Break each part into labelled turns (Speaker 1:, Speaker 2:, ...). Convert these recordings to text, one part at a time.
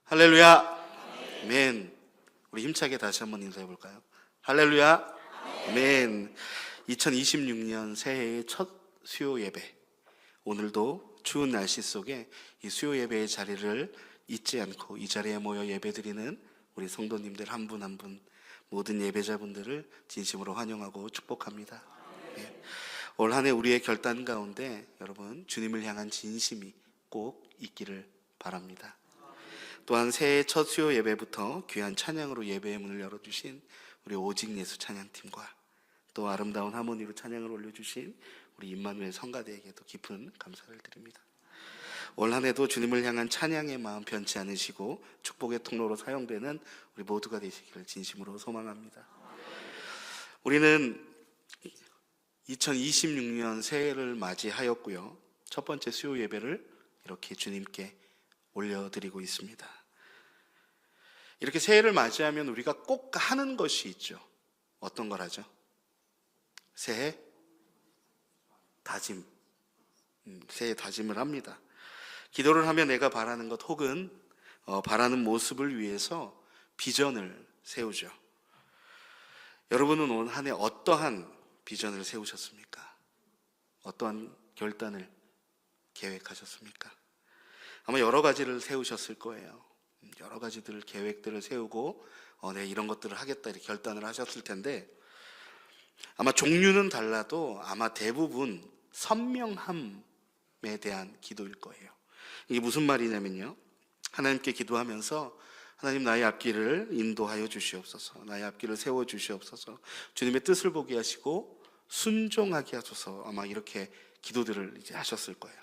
Speaker 1: 할렐루야. 아멘. 우리 힘차게 다시 한번 인사해 볼까요? 할렐루야. 아멘. 2026년 새해의 첫 수요 예배. 오늘도 추운 날씨 속에 이 수요 예배의 자리를 잊지 않고 이 자리에 모여 예배드리는 우리 성도님들 한 분 한 분, 모든 예배자분들을 진심으로 환영하고 축복합니다. 네. 올 한 해 우리의 결단 가운데 여러분 주님을 향한 진심이 꼭 있기를 바랍니다. 또한 새해 첫 수요 예배부터 귀한 찬양으로 예배의 문을 열어주신 우리 오직 예수 찬양팀과 또 아름다운 하모니로 찬양을 올려주신 우리 임마누엘 성가대에게도 깊은 감사를 드립니다. 올 한 해도 주님을 향한 찬양의 마음 변치 않으시고 축복의 통로로 사용되는 우리 모두가 되시기를 진심으로 소망합니다. 우리는 2026년 새해를 맞이하였고요, 첫 번째 수요 예배를 이렇게 주님께 올려드리고 있습니다. 이렇게 새해를 맞이하면 우리가 꼭 하는 것이 있죠. 어떤 걸 하죠? 새해 다짐. 새해 다짐을 합니다. 기도를 하며 내가 바라는 것 혹은 바라는 모습을 위해서 비전을 세우죠. 여러분은 올 한 해 어떠한 비전을 세우셨습니까? 어떠한 결단을 계획하셨습니까? 아마 여러 가지를 세우셨을 거예요. 여러 가지들 계획들을 세우고 네, 이런 것들을 하겠다 이렇게 결단을 하셨을 텐데, 아마 종류는 달라도 아마 대부분 선명함에 대한 기도일 거예요. 이게 무슨 말이냐면요, 하나님께 기도하면서 하나님 나의 앞길을 인도하여 주시옵소서, 나의 앞길을 세워 주시옵소서, 주님의 뜻을 보게 하시고 순종하게 하소서, 아마 이렇게 기도들을 이제 하셨을 거예요.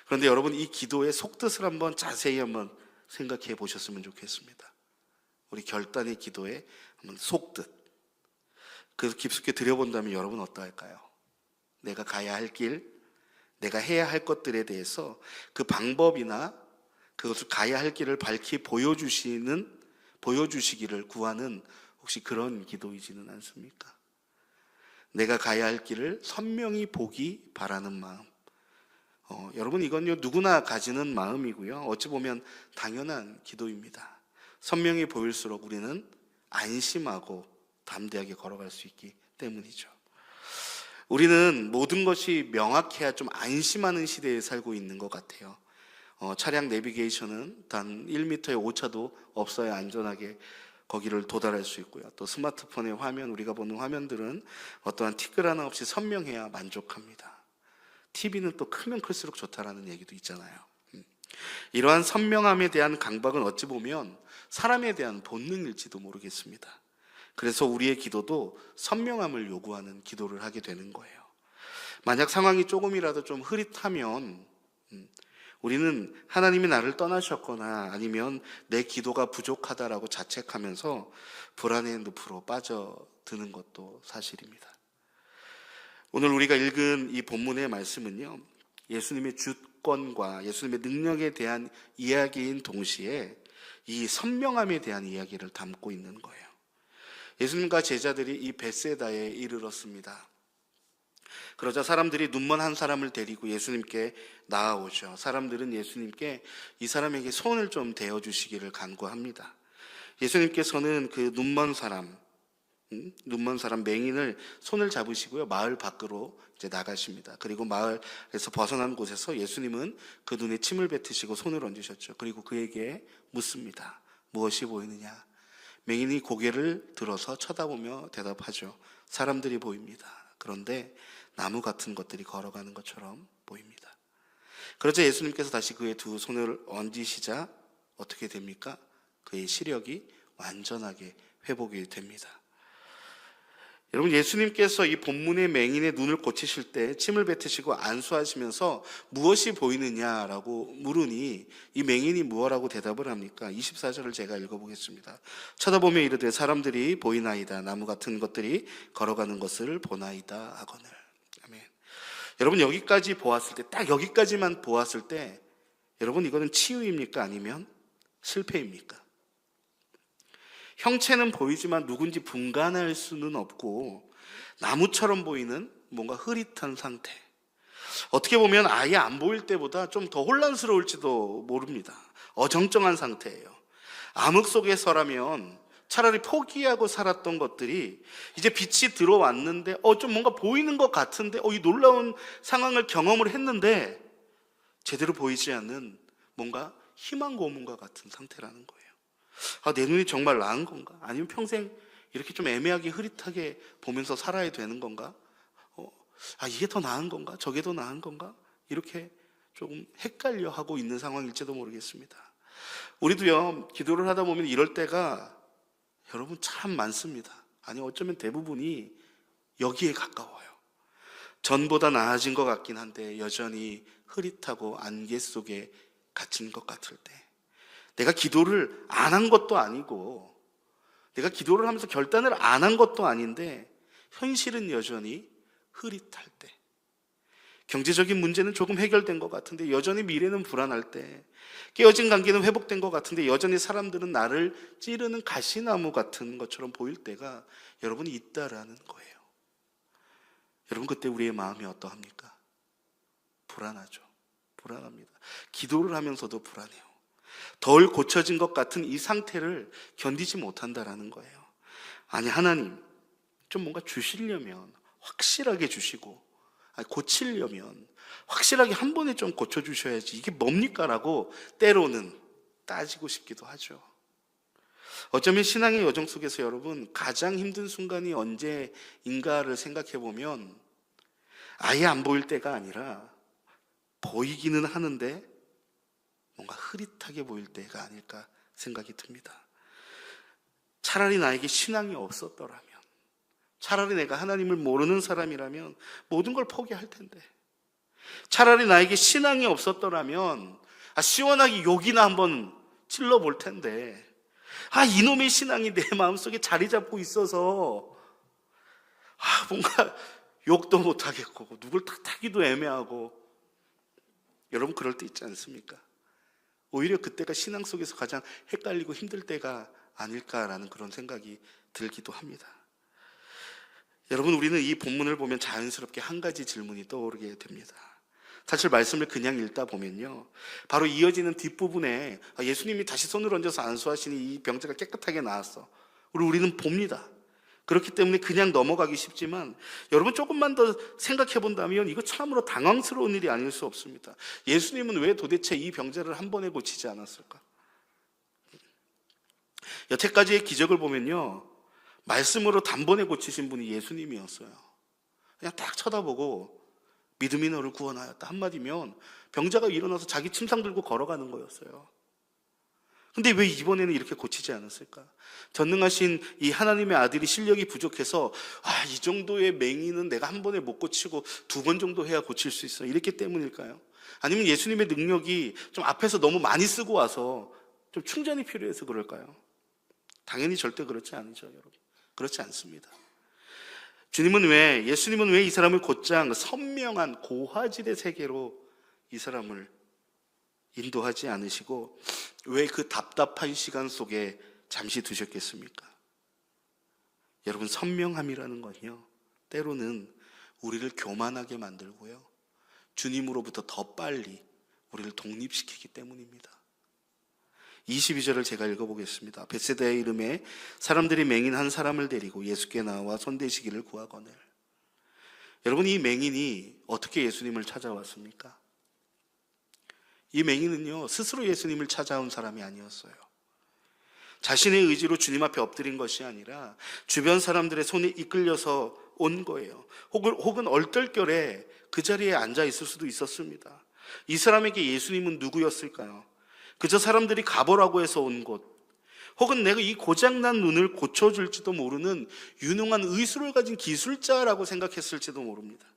Speaker 1: 그런데 여러분, 이 기도의 속뜻을 한번 자세히 한번 생각해 보셨으면 좋겠습니다. 우리 결단의 기도의 한번 속뜻, 그래서 깊숙이 들여본다면 여러분 어떠할까요? 내가 가야 할 길, 내가 해야 할 것들에 대해서 그 방법이나 그것을 가야 할 길을 밝히 보여주시기를 구하는 혹시 그런 기도이지는 않습니까? 내가 가야 할 길을 선명히 보기 바라는 마음. 여러분, 이건요 누구나 가지는 마음이고요, 어찌 보면 당연한 기도입니다. 선명히 보일수록 우리는 안심하고 담대하게 걸어갈 수 있기 때문이죠. 우리는 모든 것이 명확해야 좀 안심하는 시대에 살고 있는 것 같아요. 차량 내비게이션은 단 1m의 오차도 없어야 안전하게 거기를 도달할 수 있고요, 또 스마트폰의 화면, 우리가 보는 화면들은 어떠한 티끌 하나 없이 선명해야 만족합니다. TV는 또 크면 클수록 좋다라는 얘기도 있잖아요. 이러한 선명함에 대한 강박은 어찌 보면 사람에 대한 본능일지도 모르겠습니다. 그래서 우리의 기도도 선명함을 요구하는 기도를 하게 되는 거예요. 만약 상황이 조금이라도 좀 흐릿하면 우리는 하나님이 나를 떠나셨거나 아니면 내 기도가 부족하다라고 자책하면서 불안의 늪으로 빠져드는 것도 사실입니다. 오늘 우리가 읽은 이 본문의 말씀은요, 예수님의 주권과 예수님의 능력에 대한 이야기인 동시에 이 선명함에 대한 이야기를 담고 있는 거예요. 예수님과 제자들이 이 벳세다에 이르렀습니다. 그러자 사람들이 눈먼 한 사람을 데리고 예수님께 나아오죠. 사람들은 예수님께 이 사람에게 손을 좀 대어주시기를 간구합니다. 예수님께서는 그 눈먼 사람 맹인을 손을 잡으시고요, 마을 밖으로 이제 나가십니다. 그리고 마을에서 벗어난 곳에서 예수님은 그 눈에 침을 뱉으시고 손을 얹으셨죠. 그리고 그에게 묻습니다. 무엇이 보이느냐? 맹인이 고개를 들어서 쳐다보며 대답하죠. 사람들이 보입니다. 그런데 나무 같은 것들이 걸어가는 것처럼 보입니다. 그러자 예수님께서 다시 그의 두 손을 얹으시자 어떻게 됩니까? 그의 시력이 완전하게 회복이 됩니다. 여러분, 예수님께서 이 본문의 맹인의 눈을 고치실 때 침을 뱉으시고 안수하시면서 무엇이 보이느냐라고 물으니 이 맹인이 무엇라고 대답을 합니까? 24절을 제가 읽어보겠습니다. 쳐다보며 이르되 사람들이 보이나이다. 나무 같은 것들이 걸어가는 것을 보나이다 하거늘. 아멘. 여러분, 여기까지 보았을 때, 딱 여기까지만 보았을 때 여러분, 이거는 치유입니까? 아니면 실패입니까? 형체는 보이지만 누군지 분간할 수는 없고 나무처럼 보이는 뭔가 흐릿한 상태, 어떻게 보면 아예 안 보일 때보다 좀 더 혼란스러울지도 모릅니다. 어정쩡한 상태예요. 암흑 속에서라면 차라리 포기하고 살았던 것들이 이제 빛이 들어왔는데 좀 뭔가 보이는 것 같은데 이 놀라운 상황을 경험을 했는데 제대로 보이지 않는 뭔가 희망 고문과 같은 상태라는 거예요. 내 눈이 정말 나은 건가? 아니면 평생 이렇게 좀 애매하게 흐릿하게 보면서 살아야 되는 건가? 이게 더 나은 건가? 저게 더 나은 건가? 이렇게 조금 헷갈려 하고 있는 상황일지도 모르겠습니다. 우리도요, 기도를 하다 보면 이럴 때가 여러분 참 많습니다. 아니, 어쩌면 대부분이 여기에 가까워요. 전보다 나아진 것 같긴 한데 여전히 흐릿하고 안개 속에 갇힌 것 같을 때, 내가 기도를 안 한 것도 아니고 내가 기도를 하면서 결단을 안 한 것도 아닌데 현실은 여전히 흐릿할 때, 경제적인 문제는 조금 해결된 것 같은데 여전히 미래는 불안할 때, 깨어진 관계는 회복된 것 같은데 여전히 사람들은 나를 찌르는 가시나무 같은 것처럼 보일 때가 여러분이 있다라는 거예요. 여러분, 그때 우리의 마음이 어떠합니까? 불안하죠. 불안합니다. 기도를 하면서도 불안해요. 덜 고쳐진 것 같은 이 상태를 견디지 못한다라는 거예요. 아니, 하나님 좀 뭔가 주시려면 확실하게 주시고, 고치려면 확실하게 한 번에 좀 고쳐주셔야지 이게 뭡니까? 라고 때로는 따지고 싶기도 하죠. 어쩌면 신앙의 여정 속에서 여러분 가장 힘든 순간이 언제인가를 생각해 보면 아예 안 보일 때가 아니라 보이기는 하는데 뭔가 흐릿하게 보일 때가 아닐까 생각이 듭니다. 차라리 나에게 신앙이 없었더라면, 차라리 내가 하나님을 모르는 사람이라면 모든 걸 포기할 텐데, 차라리 나에게 신앙이 없었더라면 시원하게 욕이나 한번 찔러볼 텐데, 이놈의 신앙이 내 마음속에 자리 잡고 있어서 뭔가 욕도 못하겠고 누굴 탓하기도 애매하고. 여러분, 그럴 때 있지 않습니까? 오히려 그때가 신앙 속에서 가장 헷갈리고 힘들 때가 아닐까라는 그런 생각이 들기도 합니다. 여러분, 우리는 이 본문을 보면 자연스럽게 한 가지 질문이 떠오르게 됩니다. 사실 말씀을 그냥 읽다 보면요, 바로 이어지는 뒷부분에 예수님이 다시 손을 얹어서 안수하시니 이 병자가 깨끗하게 나았어, 우리는 봅니다. 그렇기 때문에 그냥 넘어가기 쉽지만 여러분, 조금만 더 생각해 본다면 이거 참으로 당황스러운 일이 아닐 수 없습니다. 예수님은 왜 도대체 이 병자를 한 번에 고치지 않았을까? 여태까지의 기적을 보면요, 말씀으로 단번에 고치신 분이 예수님이었어요. 그냥 딱 쳐다보고 믿음이 너를 구원하였다 한마디면 병자가 일어나서 자기 침상 들고 걸어가는 거였어요. 근데 왜 이번에는 이렇게 고치지 않았을까? 전능하신 이 하나님의 아들이 실력이 부족해서 이 정도의 맹인은 내가 한 번에 못 고치고 2번 정도 해야 고칠 수 있어, 이랬기 때문일까요? 아니면 예수님의 능력이 좀 앞에서 너무 많이 쓰고 와서 좀 충전이 필요해서 그럴까요? 당연히 절대 그렇지 않죠, 여러분. 그렇지 않습니다. 예수님은 왜 이 사람을 곧장 선명한 고화질의 세계로 이 사람을 인도하지 않으시고 왜 그 답답한 시간 속에 잠시 두셨겠습니까? 여러분, 선명함이라는 건요, 때로는 우리를 교만하게 만들고요, 주님으로부터 더 빨리 우리를 독립시키기 때문입니다. 22절을 제가 읽어보겠습니다. 벳세다의 이름에 사람들이 맹인 한 사람을 데리고 예수께 나와 손대시기를 구하거늘. 여러분, 이 맹인이 어떻게 예수님을 찾아왔습니까? 이 맹인은요, 스스로 예수님을 찾아온 사람이 아니었어요. 자신의 의지로 주님 앞에 엎드린 것이 아니라 주변 사람들의 손에 이끌려서 온 거예요. 혹은 얼떨결에 그 자리에 앉아 있을 수도 있었습니다. 이 사람에게 예수님은 누구였을까요? 그저 사람들이 가보라고 해서 온 곳, 혹은 내가 이 고장난 눈을 고쳐줄지도 모르는 유능한 의술을 가진 기술자라고 생각했을지도 모릅니다.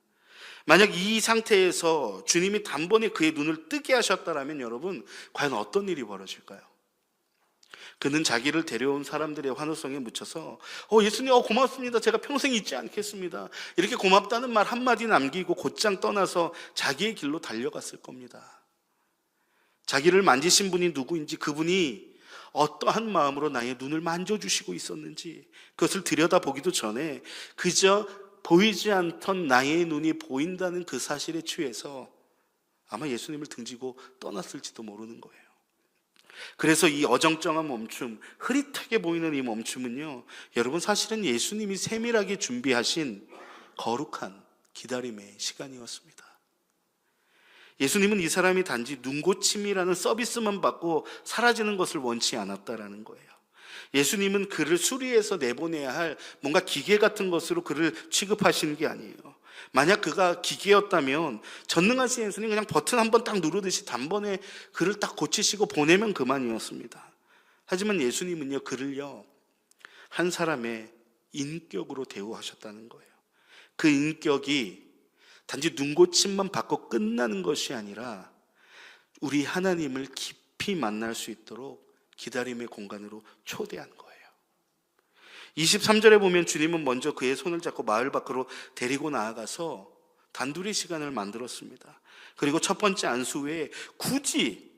Speaker 1: 만약 이 상태에서 주님이 단번에 그의 눈을 뜨게 하셨다면 여러분, 과연 어떤 일이 벌어질까요? 그는 자기를 데려온 사람들의 환호성에 묻혀서 예수님 고맙습니다, 제가 평생 잊지 않겠습니다, 이렇게 고맙다는 말 한마디 남기고 곧장 떠나서 자기의 길로 달려갔을 겁니다. 자기를 만지신 분이 누구인지, 그분이 어떠한 마음으로 나의 눈을 만져주시고 있었는지 그것을 들여다보기도 전에 그저 보이지 않던 나의 눈이 보인다는 그 사실에 취해서 아마 예수님을 등지고 떠났을지도 모르는 거예요. 그래서 이 어정쩡한 멈춤, 흐릿하게 보이는 이 멈춤은요, 여러분 사실은 예수님이 세밀하게 준비하신 거룩한 기다림의 시간이었습니다. 예수님은 이 사람이 단지 눈고침이라는 서비스만 받고 사라지는 것을 원치 않았다라는 거예요. 예수님은 그를 수리해서 내보내야 할 뭔가 기계 같은 것으로 그를 취급하시는 게 아니에요. 만약 그가 기계였다면 전능하신 예수님 그냥 버튼 한번 딱 누르듯이 단번에 그를 딱 고치시고 보내면 그만이었습니다. 하지만 예수님은요, 그를요, 한 사람의 인격으로 대우하셨다는 거예요. 그 인격이 단지 눈고침만 받고 끝나는 것이 아니라 우리 하나님을 깊이 만날 수 있도록 기다림의 공간으로 초대한 거예요. 23절에 보면 주님은 먼저 그의 손을 잡고 마을 밖으로 데리고 나아가서 단둘이 시간을 만들었습니다. 그리고 첫 번째 안수 후에 굳이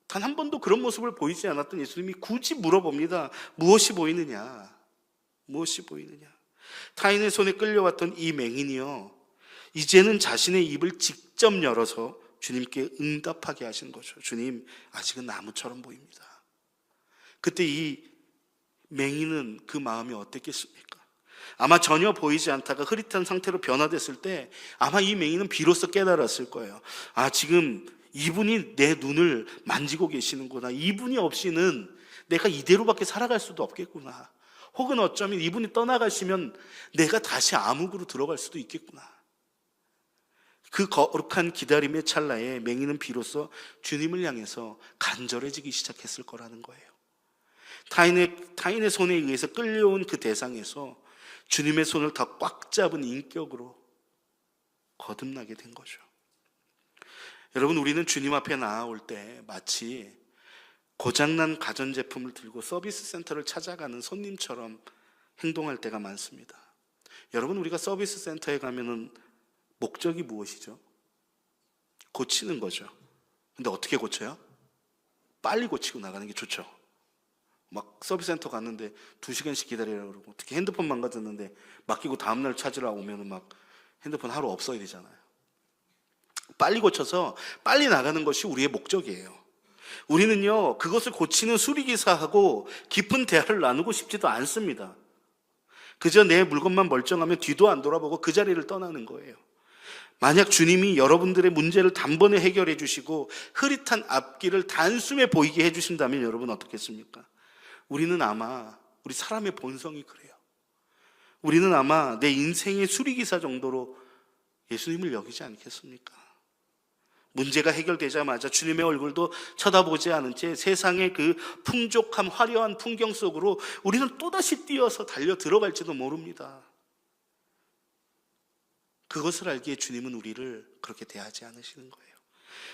Speaker 1: 단 한 번도 그런 모습을 보이지 않았던 예수님이 굳이 물어봅니다. 무엇이 보이느냐? 무엇이 보이느냐? 타인의 손에 끌려왔던 이 맹인이요, 이제는 자신의 입을 직접 열어서 주님께 응답하게 하신 거죠. 주님, 아직은 나무처럼 보입니다. 그때 이 맹인은 그 마음이 어땠겠습니까? 아마 전혀 보이지 않다가 흐릿한 상태로 변화됐을 때 아마 이 맹인은 비로소 깨달았을 거예요. 아, 지금 이분이 내 눈을 만지고 계시는구나. 이분이 없이는 내가 이대로밖에 살아갈 수도 없겠구나. 혹은 어쩌면 이분이 떠나가시면 내가 다시 암흑으로 들어갈 수도 있겠구나. 그 거룩한 기다림의 찰나에 맹인은 비로소 주님을 향해서 간절해지기 시작했을 거라는 거예요. 타인의 손에 의해서 끌려온 그 대상에서 주님의 손을 더 꽉 잡은 인격으로 거듭나게 된 거죠. 여러분, 우리는 주님 앞에 나아올 때 마치 고장난 가전제품을 들고 서비스 센터를 찾아가는 손님처럼 행동할 때가 많습니다. 여러분, 우리가 서비스 센터에 가면은 목적이 무엇이죠? 고치는 거죠. 근데 어떻게 고쳐요? 빨리 고치고 나가는 게 좋죠. 막 서비스 센터 갔는데 2시간씩 기다리라고 그러고, 특히 핸드폰 망가졌는데 맡기고 다음날 찾으러 오면은 막 핸드폰 하루 없어야 되잖아요. 빨리 고쳐서 빨리 나가는 것이 우리의 목적이에요. 우리는요, 그것을 고치는 수리기사하고 깊은 대화를 나누고 싶지도 않습니다. 그저 내 물건만 멀쩡하면 뒤도 안 돌아보고 그 자리를 떠나는 거예요. 만약 주님이 여러분들의 문제를 단번에 해결해 주시고 흐릿한 앞길을 단숨에 보이게 해 주신다면 여러분 어떻겠습니까? 우리는 아마, 우리 사람의 본성이 그래요. 우리는 아마 내 인생의 수리기사 정도로 예수님을 여기지 않겠습니까? 문제가 해결되자마자 주님의 얼굴도 쳐다보지 않은 채 세상의 그 풍족함, 화려한 풍경 속으로 우리는 또다시 뛰어서 달려 들어갈지도 모릅니다. 그것을 알기에 주님은 우리를 그렇게 대하지 않으시는 거예요.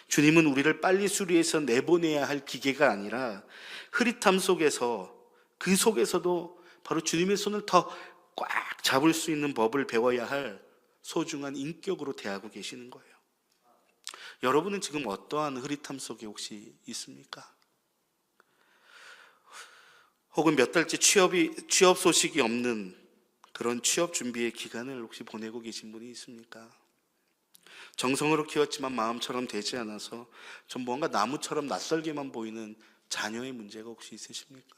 Speaker 1: 주님은 우리를 빨리 수리해서 내보내야 할 기계가 아니라 흐릿함 속에서, 그 속에서도 바로 주님의 손을 더 꽉 잡을 수 있는 법을 배워야 할 소중한 인격으로 대하고 계시는 거예요. 여러분은 지금 어떠한 흐릿함 속에 혹시 있습니까? 혹은 몇 달째 취업 소식이 없는 그런 취업 준비의 기간을 혹시 보내고 계신 분이 있습니까? 정성으로 키웠지만 마음처럼 되지 않아서 좀 뭔가 나무처럼 낯설게만 보이는 자녀의 문제가 혹시 있으십니까?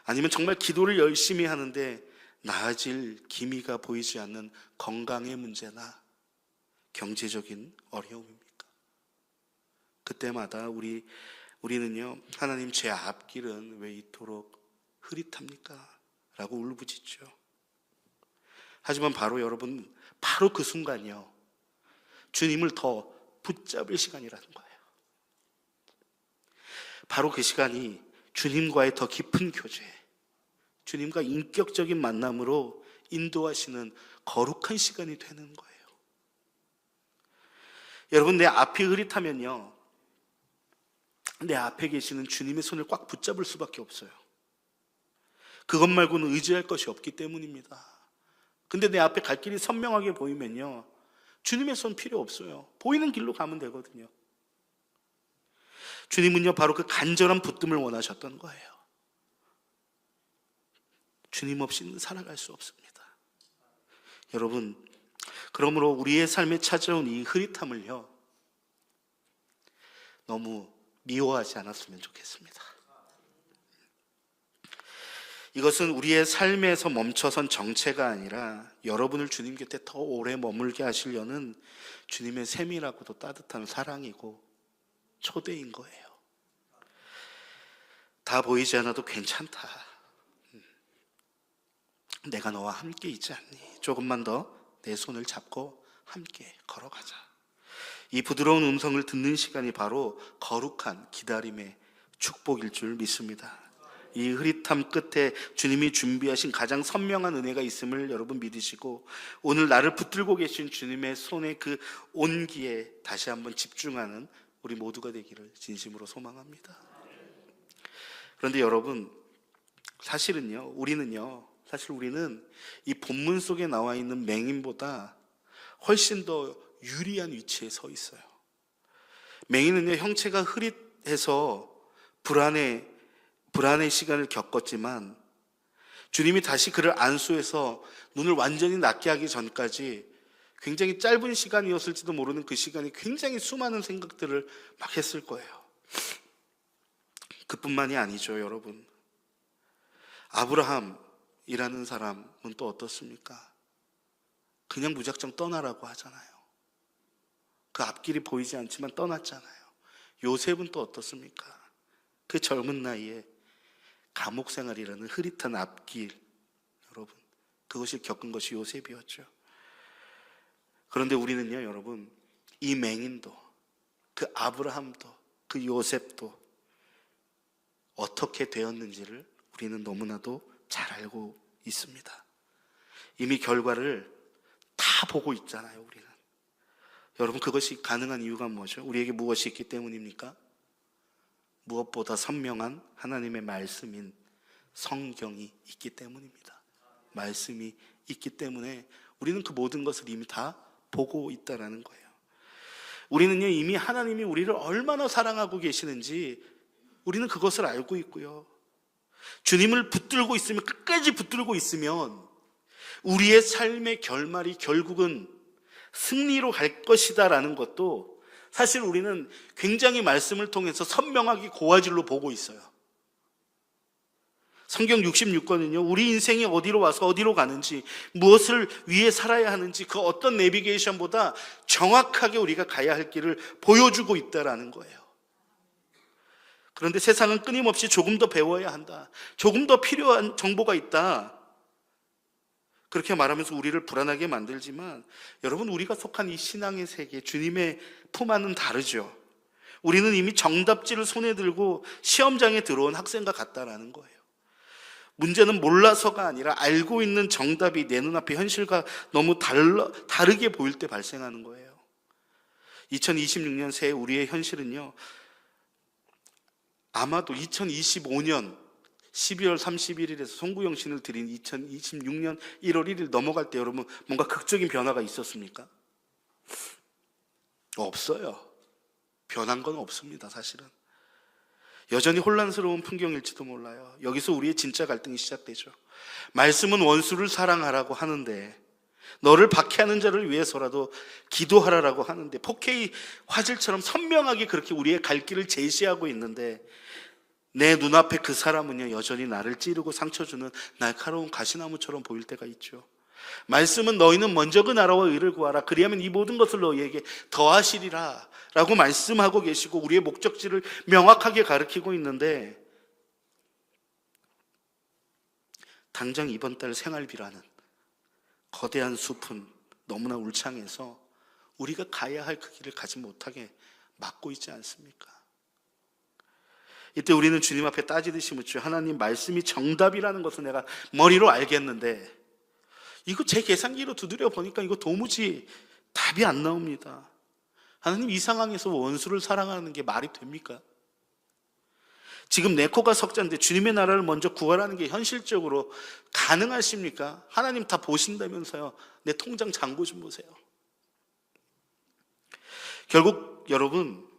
Speaker 1: 아니면 정말 기도를 열심히 하는데 나아질 기미가 보이지 않는 건강의 문제나 경제적인 어려움입니까? 그때마다 우리는요, 하나님, 제 앞길은 왜 이토록 흐릿합니까? 라고 울부짖죠. 하지만 여러분, 바로 그 순간이요, 주님을 더 붙잡을 시간이라는 거예요. 바로 그 시간이 주님과의 더 깊은 교제, 주님과 인격적인 만남으로 인도하시는 거룩한 시간이 되는 거예요. 여러분, 내 앞이 흐릿하면요, 내 앞에 계시는 주님의 손을 꽉 붙잡을 수밖에 없어요. 그것 말고는 의지할 것이 없기 때문입니다. 근데 내 앞에 갈 길이 선명하게 보이면요, 주님의 손 필요 없어요. 보이는 길로 가면 되거든요. 주님은요, 바로 그 간절한 붙듦을 원하셨던 거예요. 주님 없이는 살아갈 수 없습니다. 여러분, 그러므로 우리의 삶에 찾아온 이 흐릿함을요, 너무 미워하지 않았으면 좋겠습니다. 이것은 우리의 삶에서 멈춰선 정체가 아니라 여러분을 주님 곁에 더 오래 머물게 하시려는 주님의 세밀하고도 따뜻한 사랑이고 초대인 거예요. 다 보이지 않아도 괜찮다. 내가 너와 함께 있지 않니? 조금만 더 내 손을 잡고 함께 걸어가자. 이 부드러운 음성을 듣는 시간이 바로 거룩한 기다림의 축복일 줄 믿습니다. 이 흐릿함 끝에 주님이 준비하신 가장 선명한 은혜가 있음을 여러분 믿으시고, 오늘 나를 붙들고 계신 주님의 손의 그 온기에 다시 한번 집중하는 우리 모두가 되기를 진심으로 소망합니다. 그런데 여러분, 사실 우리는 이 본문 속에 나와 있는 맹인보다 훨씬 더 유리한 위치에 서 있어요. 맹인은요, 형체가 흐릿해서 불안의 시간을 겪었지만 주님이 다시 그를 안수해서 눈을 완전히 낫게 하기 전까지 굉장히 짧은 시간이었을지도 모르는 그 시간이 굉장히 수많은 생각들을 막 했을 거예요. 그뿐만이 아니죠, 여러분. 아브라함이라는 사람은 또 어떻습니까? 그냥 무작정 떠나라고 하잖아요. 그 앞길이 보이지 않지만 떠났잖아요. 요셉은 또 어떻습니까? 그 젊은 나이에 감옥 생활이라는 흐릿한 앞길, 여러분, 그것을 겪은 것이 요셉이었죠. 그런데 우리는요, 여러분, 이 맹인도, 그 아브라함도, 그 요셉도 어떻게 되었는지를 우리는 너무나도 잘 알고 있습니다. 이미 결과를 다 보고 있잖아요, 우리는. 여러분, 그것이 가능한 이유가 뭐죠? 우리에게 무엇이 있기 때문입니까? 무엇보다 선명한 하나님의 말씀인 성경이 있기 때문입니다. 말씀이 있기 때문에 우리는 그 모든 것을 이미 다 보고 있다는 거예요. 우리는요, 이미 하나님이 우리를 얼마나 사랑하고 계시는지 우리는 그것을 알고 있고요. 주님을 붙들고 있으면, 끝까지 붙들고 있으면 우리의 삶의 결말이 결국은 승리로 갈 것이다라는 것도 사실 우리는 굉장히 말씀을 통해서 선명하게 고화질로 보고 있어요. 성경 66권은요, 우리 인생이 어디로 와서 어디로 가는지, 무엇을 위해 살아야 하는지, 그 어떤 내비게이션보다 정확하게 우리가 가야 할 길을 보여주고 있다라는 거예요. 그런데 세상은 끊임없이 조금 더 배워야 한다, 조금 더 필요한 정보가 있다, 그렇게 말하면서 우리를 불안하게 만들지만, 여러분, 우리가 속한 이 신앙의 세계, 주님의 품 안은 다르죠. 우리는 이미 정답지를 손에 들고 시험장에 들어온 학생과 같다라는 거예요. 문제는 몰라서가 아니라 알고 있는 정답이 내 눈앞에 현실과 너무 다르게 보일 때 발생하는 거예요. 2026년 새해 우리의 현실은요, 아마도 2025년 12월 31일에서 송구영신을 드린 2026년 1월 1일 넘어갈 때 여러분 뭔가 극적인 변화가 있었습니까? 없어요. 변한 건 없습니다, 사실은. 여전히 혼란스러운 풍경일지도 몰라요. 여기서 우리의 진짜 갈등이 시작되죠. 말씀은 원수를 사랑하라고 하는데, 너를 박해하는 자를 위해서라도 기도하라라고 하는데, 4K 화질처럼 선명하게 그렇게 우리의 갈 길을 제시하고 있는데, 내 눈앞에 그 사람은요, 여전히 나를 찌르고 상처 주는 날카로운 가시나무처럼 보일 때가 있죠. 말씀은 너희는 먼저 그 나라와 의를 구하라, 그리하면 이 모든 것을 너희에게 더하시리라 라고 말씀하고 계시고 우리의 목적지를 명확하게 가르치고 있는데, 당장 이번 달 생활비라는 거대한 숲은 너무나 울창해서 우리가 가야 할 그 길을 가지 못하게 막고 있지 않습니까? 이때 우리는 주님 앞에 따지듯이 묻죠. 하나님, 말씀이 정답이라는 것을 내가 머리로 알겠는데 이거 제 계산기로 두드려 보니까 이거 도무지 답이 안 나옵니다. 하나님, 이 상황에서 원수를 사랑하는 게 말이 됩니까? 지금 내 코가 석자인데 주님의 나라를 먼저 구하라는 게 현실적으로 가능하십니까? 하나님 다 보신다면서요. 내 통장 잔고 좀 보세요. 결국 여러분,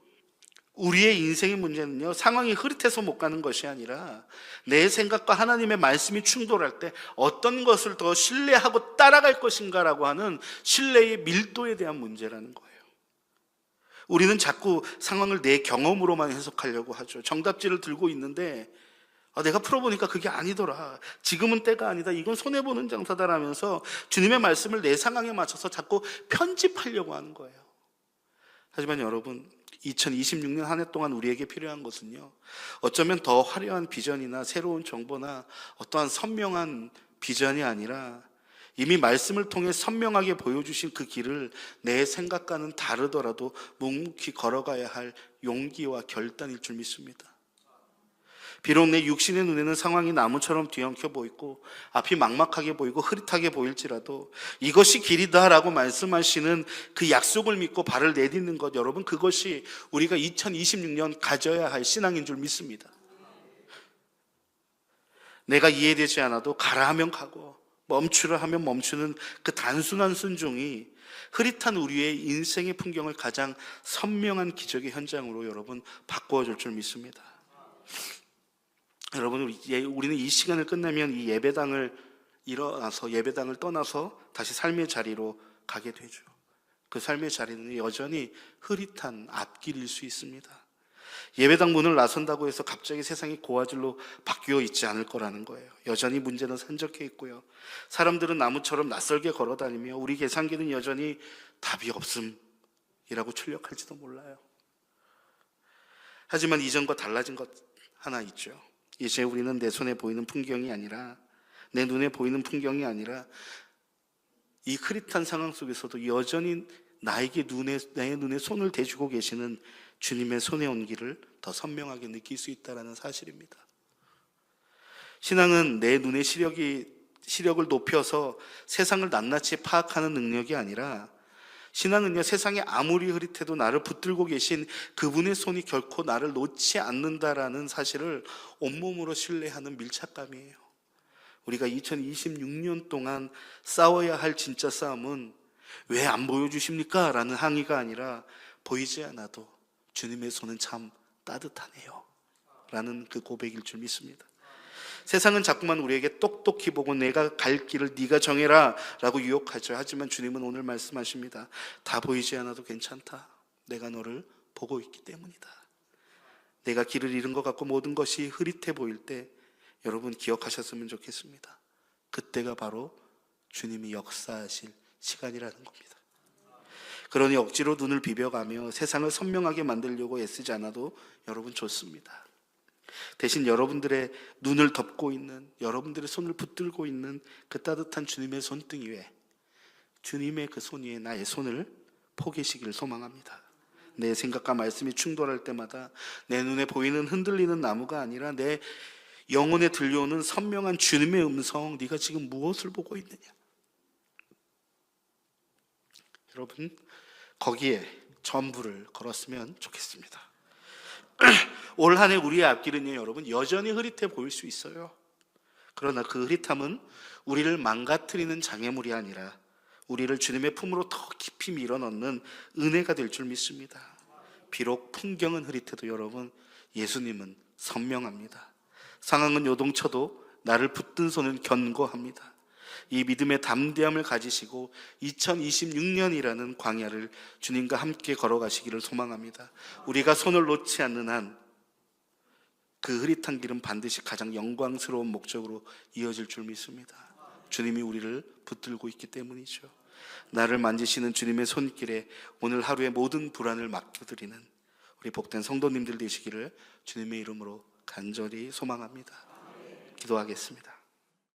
Speaker 1: 우리의 인생의 문제는요, 상황이 흐릿해서 못 가는 것이 아니라 내 생각과 하나님의 말씀이 충돌할 때 어떤 것을 더 신뢰하고 따라갈 것인가라고 하는 신뢰의 밀도에 대한 문제라는 거예요. 우리는 자꾸 상황을 내 경험으로만 해석하려고 하죠. 정답지를 들고 있는데 내가 풀어보니까 그게 아니더라. 지금은 때가 아니다. 이건 손해보는 장사다라면서 주님의 말씀을 내 상황에 맞춰서 자꾸 편집하려고 하는 거예요. 하지만 여러분, 2026년 한 해 동안 우리에게 필요한 것은요, 어쩌면 더 화려한 비전이나 새로운 정보나 어떠한 선명한 비전이 아니라 이미 말씀을 통해 선명하게 보여주신 그 길을 내 생각과는 다르더라도 묵묵히 걸어가야 할 용기와 결단일 줄 믿습니다. 비록 내 육신의 눈에는 상황이 나무처럼 뒤엉켜 보이고 앞이 막막하게 보이고 흐릿하게 보일지라도 이것이 길이다라고 말씀하시는 그 약속을 믿고 발을 내딛는 것, 여러분, 그것이 우리가 2026년 가져야 할 신앙인 줄 믿습니다. 내가 이해되지 않아도 가라 하면 가고 멈추라 하면 멈추는 그 단순한 순종이 흐릿한 우리의 인생의 풍경을 가장 선명한 기적의 현장으로 여러분 바꾸어줄 줄 믿습니다. 여러분, 우리는 이 시간을 끝내면 이 예배당을 떠나서 다시 삶의 자리로 가게 되죠. 그 삶의 자리는 여전히 흐릿한 앞길일 수 있습니다. 예배당 문을 나선다고 해서 갑자기 세상이 고화질로 바뀌어 있지 않을 거라는 거예요. 여전히 문제는 산적해 있고요. 사람들은 나무처럼 낯설게 걸어다니며 우리 계산기는 여전히 답이 없음이라고 출력할지도 몰라요. 하지만 이전과 달라진 것 하나 있죠. 이제 우리는 내 손에 보이는 풍경이 아니라, 내 눈에 보이는 풍경이 아니라 이 흐릿한 상황 속에서도 여전히 내 눈에 손을 대주고 계시는 주님의 손의 온기를 더 선명하게 느낄 수 있다는 사실입니다. 신앙은 내 눈의 시력을 높여서 세상을 낱낱이 파악하는 능력이 아니라, 신앙은요, 세상에 아무리 흐릿해도 나를 붙들고 계신 그분의 손이 결코 나를 놓지 않는다라는 사실을 온몸으로 신뢰하는 밀착감이에요. 우리가 2026년 동안 싸워야 할 진짜 싸움은 왜 안 보여주십니까? 라는 항의가 아니라 보이지 않아도 주님의 손은 참 따뜻하네요 라는 그 고백일 줄 믿습니다. 세상은 자꾸만 우리에게 똑똑히 보고 내가 갈 길을 네가 정해라 라고 유혹하죠. 하지만 주님은 오늘 말씀하십니다. 다 보이지 않아도 괜찮다. 내가 너를 보고 있기 때문이다. 내가 길을 잃은 것 같고 모든 것이 흐릿해 보일 때 여러분 기억하셨으면 좋겠습니다. 그때가 바로 주님이 역사하실 시간이라는 겁니다. 그러니 억지로 눈을 비벼가며 세상을 선명하게 만들려고 애쓰지 않아도 여러분 좋습니다. 대신 여러분들의 눈을 덮고 있는, 여러분들의 손을 붙들고 있는 그 따뜻한 주님의 손등이 위에, 주님의 그 손 위에 나의 손을 포개시기를 소망합니다. 내 생각과 말씀이 충돌할 때마다 내 눈에 보이는 흔들리는 나무가 아니라 내 영혼에 들려오는 선명한 주님의 음성, 네가 지금 무엇을 보고 있느냐? 여러분, 거기에 전부를 걸었으면 좋겠습니다. 올 한 해 우리의 앞길은요, 여러분, 여전히 흐릿해 보일 수 있어요. 그러나 그 흐릿함은 우리를 망가뜨리는 장애물이 아니라 우리를 주님의 품으로 더 깊이 밀어넣는 은혜가 될 줄 믿습니다. 비록 풍경은 흐릿해도 여러분, 예수님은 선명합니다. 상황은 요동쳐도 나를 붙든 손은 견고합니다. 이 믿음의 담대함을 가지시고 2026년이라는 광야를 주님과 함께 걸어가시기를 소망합니다. 우리가 손을 놓지 않는 한 그 흐릿한 길은 반드시 가장 영광스러운 목적으로 이어질 줄 믿습니다. 주님이 우리를 붙들고 있기 때문이죠. 나를 만지시는 주님의 손길에 오늘 하루의 모든 불안을 맡겨드리는 우리 복된 성도님들 되시기를 주님의 이름으로 간절히 소망합니다. 기도하겠습니다.